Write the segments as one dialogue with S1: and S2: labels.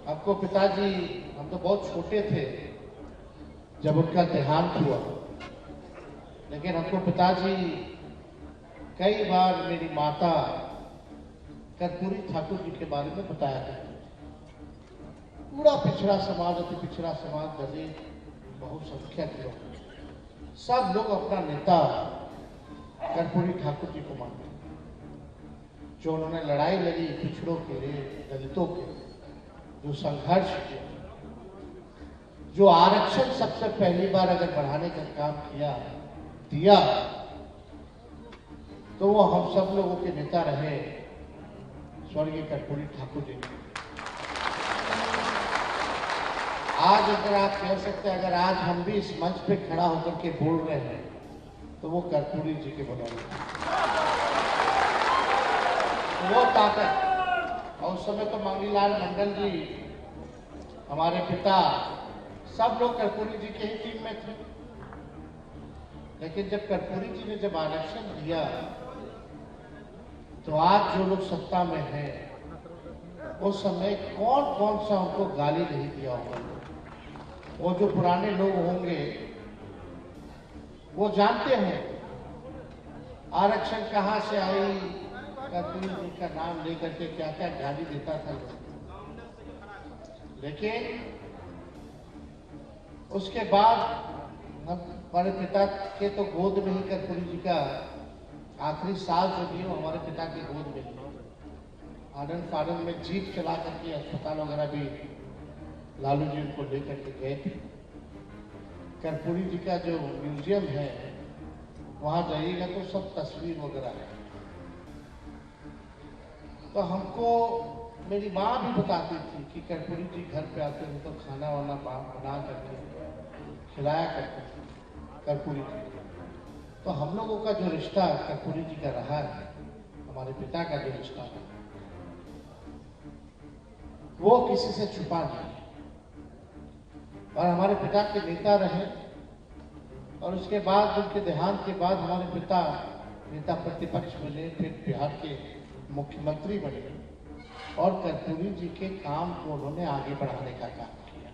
S1: आपको पिताजी, हम तो बहुत छोटे थे जब उनका देहांत हुआ, लेकिन हमको पिताजी कई बार मेरी माता कर्पूरी ठाकुर जी के बारे में बताया करते थे। पूरा पिछड़ा समाज, अति पिछड़ा समाज, दलित, बहुसंख्यक लोग, सब लोग अपना नेता कर्पूरी ठाकुर जी को मानते, जो उन्होंने लड़ाई लड़ी पिछड़ों के लिए, दलितों के लिए, जो संघर्ष किया, जो आरक्षण सबसे पहली बार अगर बढ़ाने का काम दिया, तो वो हम सब लोगों के नेता रहे स्वर्गीय कर्पूरी ठाकुर जी। आज अगर आप कह सकते हैं, अगर आज हम भी इस मंच पे खड़ा होकर के बोल रहे हैं, तो वो कर्पूरी जी के बदौलत, वो ताकत। और उस समय तो मांगीलाल मंडल जी, हमारे पिता, सब लोग कर्पूरी जी के ही टीम में थे। लेकिन जब कर्पूरी जी ने जब आरक्षण दिया, तो आज जो लोग सत्ता में हैं, उस समय कौन कौन सा उनको गाली नहीं दिया होगा। वो जो पुराने लोग होंगे वो जानते हैं आरक्षण कहां से आई, कर्पूरी जी का नाम लेकर के क्या क्या गाली देता था लोग। लेकिन उसके बाद हमारे पिता के तो गोद में ही कर्पूरी जी का आखिरी साल जो भी हमारे पिता के गोद में, आनंद फानंद में जीप चला करके अस्पताल वगैरह भी लालू जी उनको लेकर के गए थे। कर्पूरी जी का जो म्यूजियम है, वहां जाइएगा तो सब तस्वीर वगैरह है। तो हमको मेरी माँ भी बताती थी कि कर्पूरी जी घर पे आते हैं तो खाना वाना बना करके खिलाया करते थे कर्पूरी जी। तो हम लोगों का जो रिश्ता कर्पूरी जी का रहा है, हमारे पिता का जो रिश्ता है, वो किसी से छुपा नहीं। और हमारे पिता के नेता रहे, और उसके बाद उनके देहांत के बाद हमारे पिता नेता प्रतिपक्ष बने, फिर बिहार के मुख्यमंत्री बने, और कर्पूरी जी के काम को उन्होंने आगे बढ़ाने का काम किया।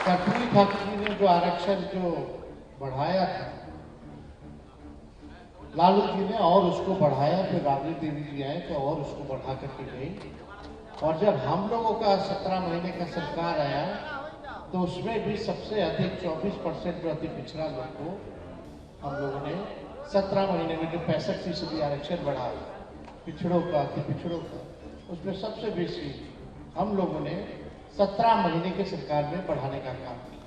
S1: कर्पूरी ठाकुर जी ने जो आरक्षण जो बढ़ाया था, लालू जी ने और उसको बढ़ाया, फिर राबड़ी देवी जी आए तो और उसको बढ़ा करके गई। और जब हम लोगों का 17 महीने का सरकार आया, तो उसमें भी सबसे अधिक 24% जो अति पिछड़ा लोग को हम लोगों ने 17 महीने में जो 65% आरक्षण बढ़ा, पिछड़ों का, अति पिछड़ों का, उसमें सबसे बेसी हम लोगों ने 17 महीने के सरकार में बढ़ाने का काम किया।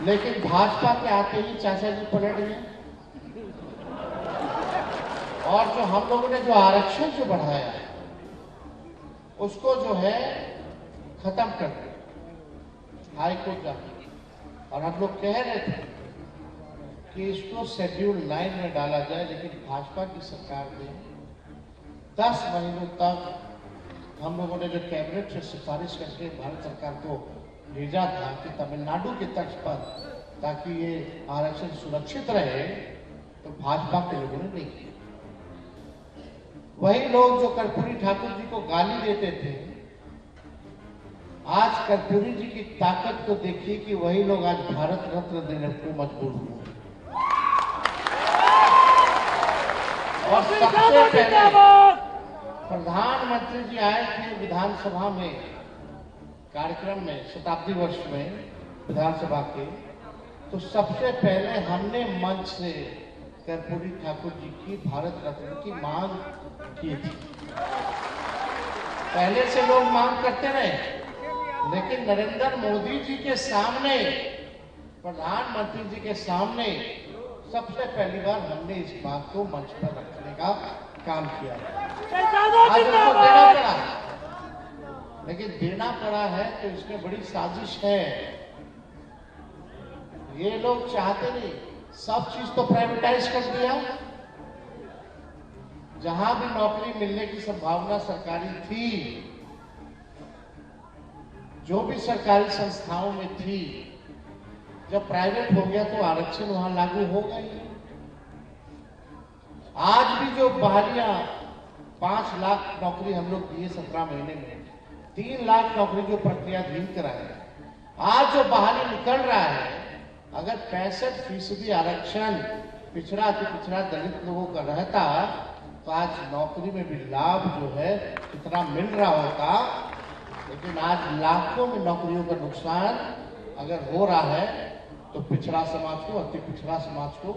S1: लेकिन भाजपा के आते ही चाचा जी पलट गए, और जो हम लोगों ने जो आरक्षण जो बढ़ाया उसको जो है खत्म कर दिया हाई कोर्ट जाकर। और हम लोग कह रहे थे कि इसको शेड्यूल 9 में डाला जाए, लेकिन भाजपा की सरकार ने 10 महीनों तक हम लोगों ने जो कैबिनेट से सिफारिश करके भारत सरकार को भेजा था कि तमिलनाडु के तर्ज पर, ताकि ये आरक्षण सुरक्षित रहे, तो भाजपा के लोगों ने नहीं किया। वही लोग जो कर्पूरी ठाकुर जी को गाली देते थे, आज कर्पूरी जी की ताकत को देखिए कि वही लोग आज भारत रत्न देने को मजबूर हुए। और सबसे पहले प्रधानमंत्री जी आए थे विधानसभा में, कार्यक्रम में, शताब्दी वर्ष में विधानसभा के, तो सबसे पहले हमने मंच से कर्पूरी ठाकुर जी की भारत रत्न की मांग की थी। पहले से लोग मांग करते रहे, लेकिन नरेंद्र मोदी जी के सामने, प्रधानमंत्री जी के सामने सबसे पहली बार हमने इस बात को मंच पर रखने का काम किया। आज उनको देना पड़ा, लेकिन देना पड़ा है तो इसमें बड़ी साजिश है। ये लोग चाहते नहीं, सब चीज तो प्राइवेटाइज कर दिया। जहां भी नौकरी मिलने की संभावना सरकारी थी, जो भी सरकारी संस्थाओं में थी, जब प्राइवेट हो गया तो आरक्षण वहां लागू हो गई। आज भी जो बहालियां 5 लाख नौकरी हम लोग दिए 17 महीने में, 3 लाख नौकरी की प्रक्रिया धीम कराए। आज जो बहाली निकल रहा है, अगर 65% आरक्षण पिछड़ा अति पिछड़ा दलित लोगों का रहता तो आज नौकरी में भी लाभ जो है कितना मिल रहा होता। लेकिन आज लाखों में नौकरियों का नुकसान अगर हो रहा है तो पिछड़ा समाज को, अति पिछड़ा समाज को,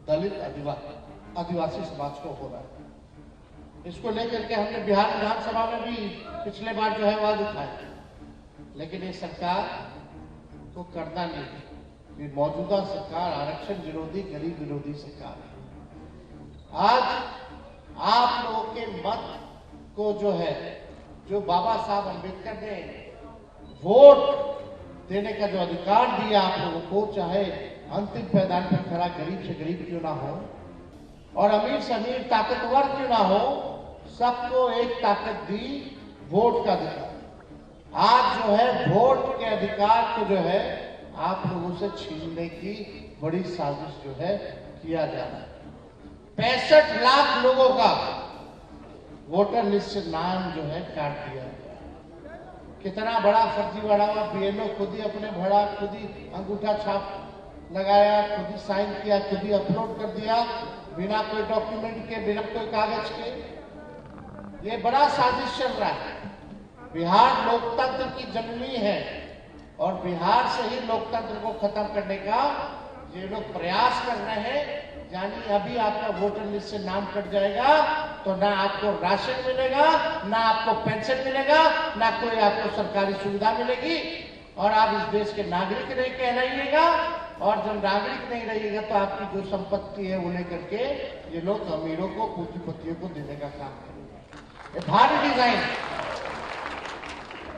S1: दलित आदिवासी समाज को हो रहा है। इसको लेकर के हमने बिहार विधानसभा में भी पिछले बार जो है आवाज उठाया, लेकिन ये सरकार को करना नहीं। ये मौजूदा सरकार आरक्षण विरोधी, गरीब विरोधी सरकार है। आज आप लोगों के मत को जो है, जो बाबा साहब अम्बेडकर ने वोट देने का जो अधिकार दिया आप लोगों को, चाहे अंतिम पैदान पर खड़ा गरीब से गरीब क्यों ना हो और अमीर से अमीर ताकतवर क्यों ना हो, सबको एक ताकत दी, वोट का अधिकार। आज जो है वोट के अधिकार को जो है आप लोगों से छीनने की बड़ी साजिश जो है किया जा रहा है। 65 लाख लोगों का वोटर लिस्ट से नाम जो है काट दिया गया। कितना बड़ा फर्जीवाड़ा हुआ। बीएलओ खुद ही अपने भरा, खुद ही अंगूठा छाप लगाया, खुद ही साइन किया, खुद ही अपलोड कर दिया, बिना कोई डॉक्यूमेंट के, बिना कोई कागज के। ये बड़ा साजिश चल रहा है। बिहार लोकतंत्र की जननी है और बिहार से ही लोकतंत्र को खत्म करने का ये लोग प्रयास कर रहे हैं। यानी अभी आपका वोटर लिस्ट से नाम कट जाएगा तो ना आपको राशन मिलेगा, ना आपको पेंशन मिलेगा, ना कोई आपको सरकारी सुविधा मिलेगी और आप इस देश के नागरिक नहीं कहलाइएगा। और जब नागरिक नहीं रहिएगा तो आपकी जो संपत्ति है वो लेकर के ये लोग अमीरों को, पूंजीपतियों को देने का काम करेंगे। ये भारी डिजाइन।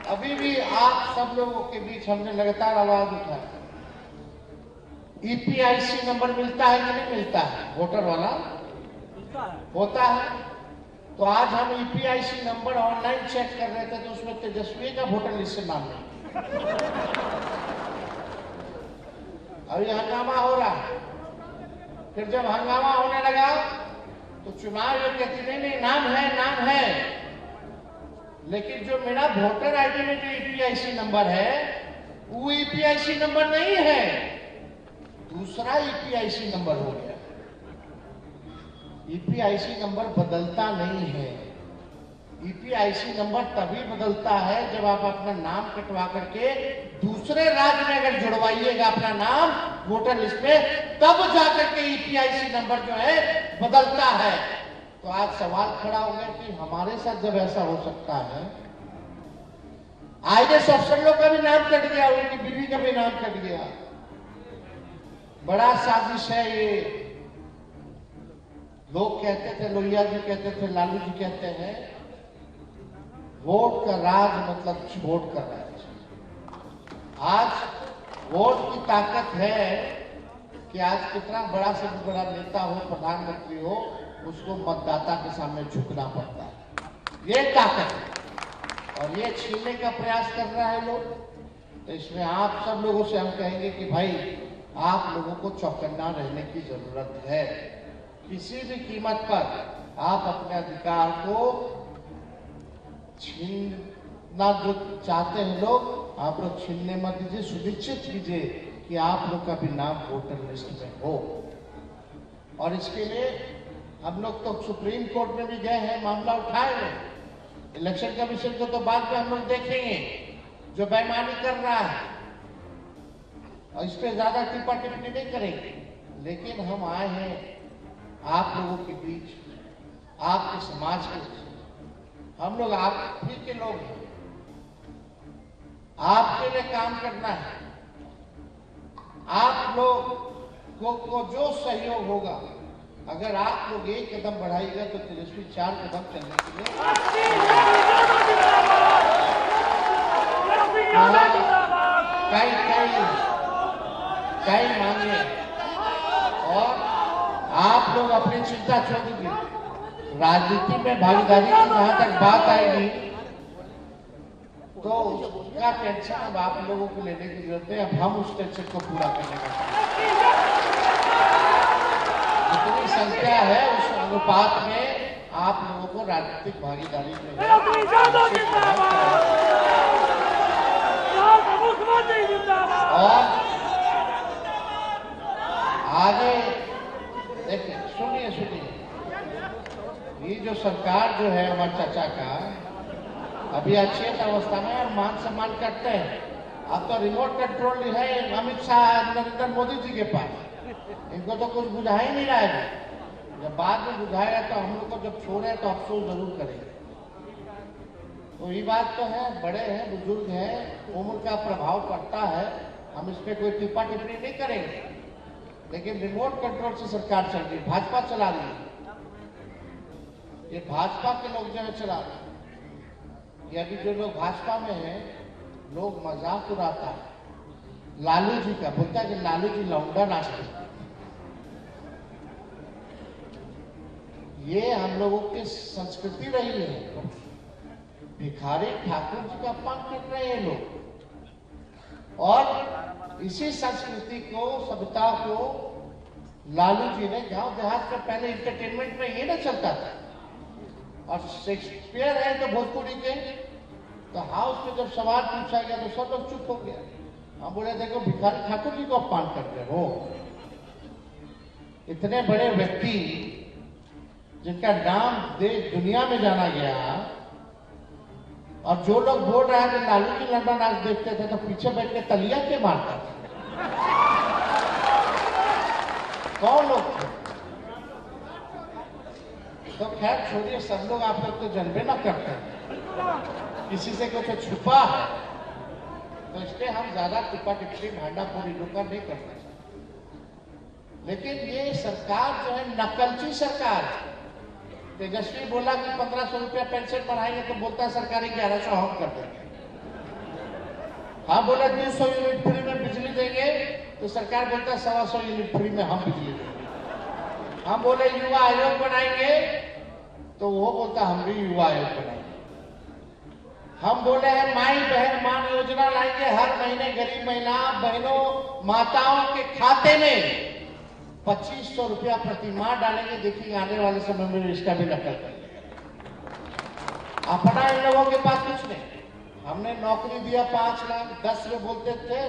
S1: अभी भी आप सब लोगों के बीच हमने लगातार आवाज उठाई। ईपीआईसी नंबर मिलता है कि नहीं मिलता है? वोटर वाला होता है। तो आज हम ईपीआईसी नंबर ऑनलाइन चेक कर रहे थे तो उसमें तेजस्वी का वोटर लिस्ट से नाम नहीं। अब ये हंगामा हो रहा है। फिर जब हंगामा होने लगा तो चुनाव ये कहती नहीं नाम है, नाम है, लेकिन जो मेरा वोटर आईडी में जो ईपीआईसी नंबर है वो ईपीआईसी नंबर नहीं है, दूसरा ईपीआईसी नंबर हो गया। ईपीआईसी नंबर बदलता नहीं है। ईपीआईसी नंबर तभी बदलता है जब आप अपना नाम कटवा करके दूसरे राज्य में अगर जुड़वाइएगा अपना नाम वोटर लिस्ट में, तब जाकर के ईपीआईसी नंबर जो है बदलता है। तो आज सवाल खड़ा हो गया कि हमारे साथ जब ऐसा हो सकता है, आईएएस अफसर लोग का भी नाम कट गया, उनकी बीवी का भी नाम कट गया। बड़ा साजिश है ये। लोग कहते थे, लोहिया जी कहते थे, लालू जी कहते हैं, वोट का राज मतलब वोट का राज। आज वोट की ताकत है कि आज कितना बड़ा से बड़ा नेता हो, प्रधानमंत्री हो, उसको मतदाता के सामने झुकना पड़ता है। ये ताकत है और ये छीनने का प्रयास कर रहा है लोग। तो इसमें आप सब लोगों से हम कहेंगे कि भाई आप लोगों को चौकन्ना रहने की जरूरत है। किसी भी कीमत पर आप अपने अधिकार को छीनना जो चाहते हैं लोग, आप लोग छीनने मत दीजिए। सुनिश्चित कीजिए कि आप लोग का भी नाम वोटर लिस्ट में हो। और इसके लिए हम लोग तो सुप्रीम कोर्ट में भी गए हैं, मामला उठाए हैं। इलेक्शन कमीशन को तो बाद में हम लोग देखेंगे जो बेईमानी कर रहा है, और इस पर ज्यादा टिप्पा टिप्पणी नहीं करेंगे। लेकिन हम आए हैं आप लोगों के बीच, आपके समाज के बीच। हम लोग आप ही के लोग हैं, आपके लिए काम करना है। आप लोग को जो सहयोग होगा, अगर आप लोग एक कदम बढ़ाइएगा तो तेजस्वी 4 कदम चलने के लिए कई मांगे। और आप लोग अपनी चिंता छोड़ दीजिए। राजनीति में भागीदारी की जहां तक बात आएगी तो उसका टेंशन अब आप लोगों को लेने की जरूरत है। अब हम उस टेंशन को पूरा करने का, जितनी संख्या है उस अनुपात में आप लोगों को राजनीतिक भागीदारी में और आगे देखिए, सुनिए, ये जो सरकार जो है हमारे चाचा का अभी अच्छी अवस्था में और मान सम्मान करते हैं। अब तो रिमोट कंट्रोल है अमित शाह नरेंद्र मोदी जी के पास, इनको तो कुछ बुझा ही नहीं रहा है। जब बाद में बुझाएगा तो हम लोग को जब छोड़े तो अफसोस जरूर करेंगे। तो ये बात तो है, बड़े हैं, बुजुर्ग हैं, उम्र का प्रभाव पड़ता है, हम इस पर कोई टिप्पा टिप्पणी नहीं करेंगे। लेकिन रिमोट कंट्रोल से सरकार चल रही, भाजपा चला रही है, ये भाजपा के लोग जो है चला रहे हैं। ये अभी जो लोग भाजपा में हैं, लोग मजाक उड़ाता है लालू जी का, बोलता है कि लालू जी लौंडा नाचते। ये हम लोगों की संस्कृति रही है। भिखारी ठाकुर जी का अपमान कर रहे हैं लोग, और इसी संस्कृति को, सभ्यता को लालू जी ने गांव देहात में पहले इंटरटेनमेंट में ये ना चलता था। और शेक्सपियर है तो भोजपुरी के, तो हाउस में जब सवाल पूछा गया तो सब लोग चुप हो गया। हम बोले देखो भिखारी ठाकुर जी को अपमान कर रहे हो। इतने बड़े व्यक्ति जिनका नाम देश दुनिया में जाना गया, और जो लोग बोल रहे हैं कि लालू जी लंबा नाच देखते थे तो पीछे बैठ के तलिया के मारता था। कौन लोग थे? तो खैर छोड़िए, सब लोग आप लोग तो जनबे ना करते हैं, किसी से कुछ छुपा है तो इसलिए हम ज्यादा टिप्पा टिप्पणी भांडा पूरी डुकर नहीं करते। लेकिन ये सरकार जो है नकलची सरकार है। तेजस्वी बोला कि 1500 रुपया पेंशन बढ़ाएंगे तो बोलता है सरकारी 1100 हम कर देंगे। हाँ बोला 200 यूनिट फ्री में बिजली देंगे तो सरकार बोलता है 125 यूनिट फ्री में हम बिजली देंगे। हम बोले युवा आयोग बनाएंगे तो वो बोलता हम भी युवा आयोग बनाएंगे। हम बोले हैं माई बहन मान योजना लाएंगे, हर महीने गरीब महिला बहनों माताओं के खाते में 2500 रुपया प्रति माह डालेंगे। देखिए आने वाले समय में इसका भी नकल करेंगे। अपना इन लोगों के पास कुछ नहीं। हमने नौकरी दिया 5 लाख, 10 में बोलते थे,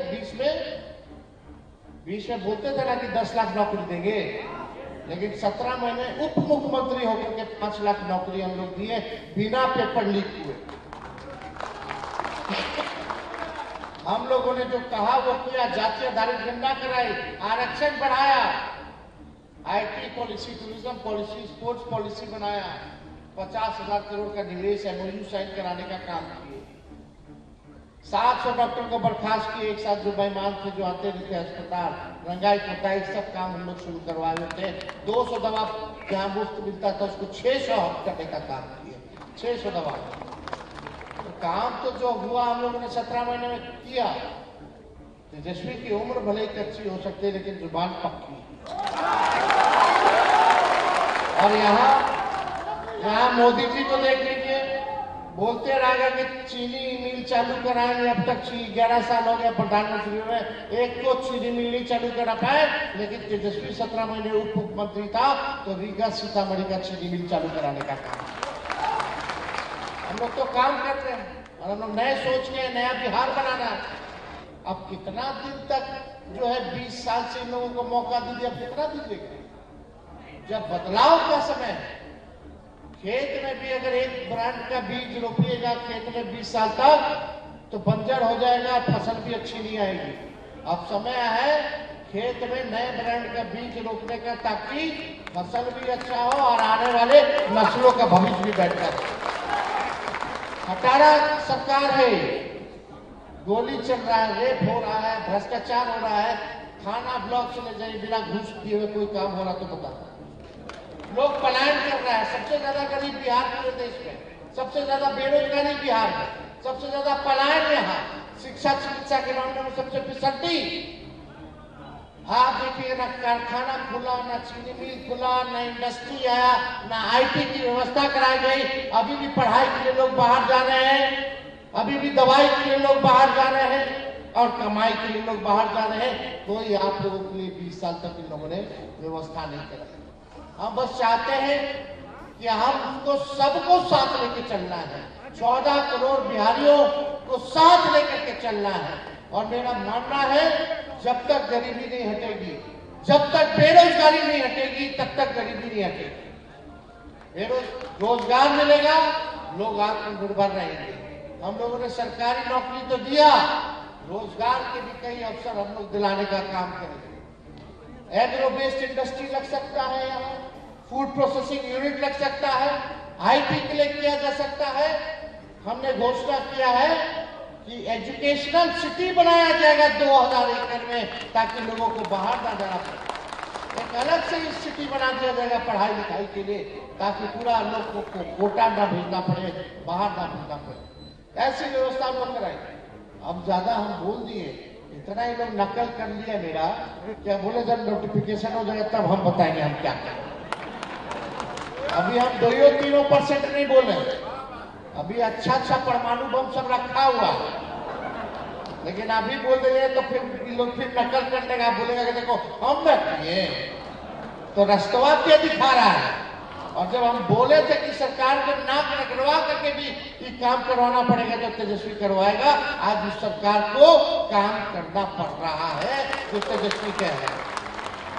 S1: 20 में बोलते थे ना कि 10 लाख नौकरी देंगे, लेकिन 17 महीने उप मुख्यमंत्री होकर के 5 लाख नौकरी हम लोग दिए बिना पेपर लीक हुए। हम लोगों ने जो कहा वो किया, जाति आधारित गणना कराई, आरक्षण बढ़ाया, IT policy, tourism policy, sports policy बनाया, 50,000 करोड़ का निवेश एमओयू साइन कराने का काम किए, 700 डॉक्टर को बर्खास्त किए एक साथ जो बेईमान थे, जो आते रहते अस्पताल, रंगाई पोताई सब काम हम लोग शुरू करवाए थे। 200 दवा जहां मुफ्त मिलता था उसको 600 करने का काम किए, 600 दवा। तो काम तो जो हुआ हम लोगों ने 17 महीने में किया। तेजस्वी की उम्र भले ही कच्ची हो सकती है लेकिन जुबान पक्की। और यहाँ मोदी जी को देख लीजिए, बोलते रहेगा कि चीनी मिल चालू कराएंगे। अब तक 11 साल हो गया प्रधानमंत्री में, एक को चीनी मिल नहीं चालू करा पाए। लेकिन तेजस्वी 17 महीने उप मुख्यमंत्री था तो रीगा सीतामढ़ी का चीनी मिल चालू कराने का काम। हम लोग तो काम कर रहे हैं और हम लोग नए सोच के नया बिहार बनाना है। अब कितना दिन तक जो है 20 साल से इन लोगों को मौका दीजिए, अब कितना दीजिएगा? जब बदलाव का समय है, खेत में भी अगर एक ब्रांड का बीज रोपिएगा खेत में 20 साल तक तो बंजर हो जाएगा, फसल भी अच्छी नहीं आएगी। अब समय है खेत में नए ब्रांड का बीज रोपने का ताकि फसल भी अच्छा हो और आने वाले नस्लों का भविष्य भी बेहतर हो। हटारा सरकार है, गोली चल रहा है, रेप हो रहा है, भ्रष्टाचार हो रहा है, थाना ब्लॉक चले जाइए बिना घूस दिए हुए कोई काम हो रहा तो बता। लोग पलायन कर रहा है, सबसे ज्यादा गरीब बिहार पूरे देश में, सबसे ज्यादा बेरोजगारी बिहार में, सबसे ज्यादा पलायन यहाँ, शिक्षा चिकित्सा के मामले में सबसे फिसड्डी। आप देखिए ना कारखाना खुला, ना चीनी मिल खुला, ना इंडस्ट्री आया, ना आईटी की व्यवस्था कराई गई। अभी भी पढ़ाई के लिए लोग बाहर जा रहे हैं, अभी भी दवाई के लिए लोग बाहर जा रहे हैं और कमाई के लिए लोग बाहर जा रहे हैं। कोई आप लोगों के लिए 20 साल तक इन लोगों ने व्यवस्था नहीं कराई। हम बस चाहते हैं कि हमको सबको साथ लेके चलना है, 14 करोड़ बिहारियों को साथ लेकर के चलना है। और मेरा मानना है जब तक गरीबी नहीं हटेगी, जब तक बेरोजगारी नहीं हटेगी, तब तक गरीबी नहीं हटेगी। रोजगार मिलेगा, लोग आत्मनिर्भर रहेंगे। हम लोगों ने सरकारी नौकरी तो दिया, रोजगार के भी कई अवसर हम लोग दिलाने का काम करेंगे। एग्रो बेस्ड इंडस्ट्री लग सकता है, यहाँ फूड प्रोसेसिंग यूनिट लग सकता है, आईटी के लिए किया जा सकता है। हमने घोषणा किया है कि एजुकेशनल सिटी बनाया जाएगा 2000 एकड़ में, ताकि लोगों को बाहर ना जाना पड़े। एक अलग से इस सिटी बना दिया जाएगा पढ़ाई लिखाई के लिए, ताकि पूरा लोग को कोटा ना भेजना पड़े, बाहर ना भेजना पड़े। ऐसी व्यवस्था हम लोग कराएंगे। अब ज्यादा हम बोल दिए, इतना ही लोग नकल कर लिया मेरा, क्या बोले जब नोटिफिकेशन हो जाएगा तब हम बताएंगे हम क्या करें। अभी हम 2-3% नहीं बोले, अभी अच्छा परमाणु बम सब रखा हुआ, लेकिन अभी बोल देंगे तो फिर लोग फिर नकल करने का बोलेगा कि देखो हम किए, तो रस्तवा क्या दिखा रहा है। और जब हम बोले थे कि सरकार को नाक रगड़वा करके भी ये काम करवाना पड़ेगा, जो तेजस्वी करवाएगा, आज इस सरकार को काम करना पड़ रहा है जो तेजस्वी कह रहे हैं।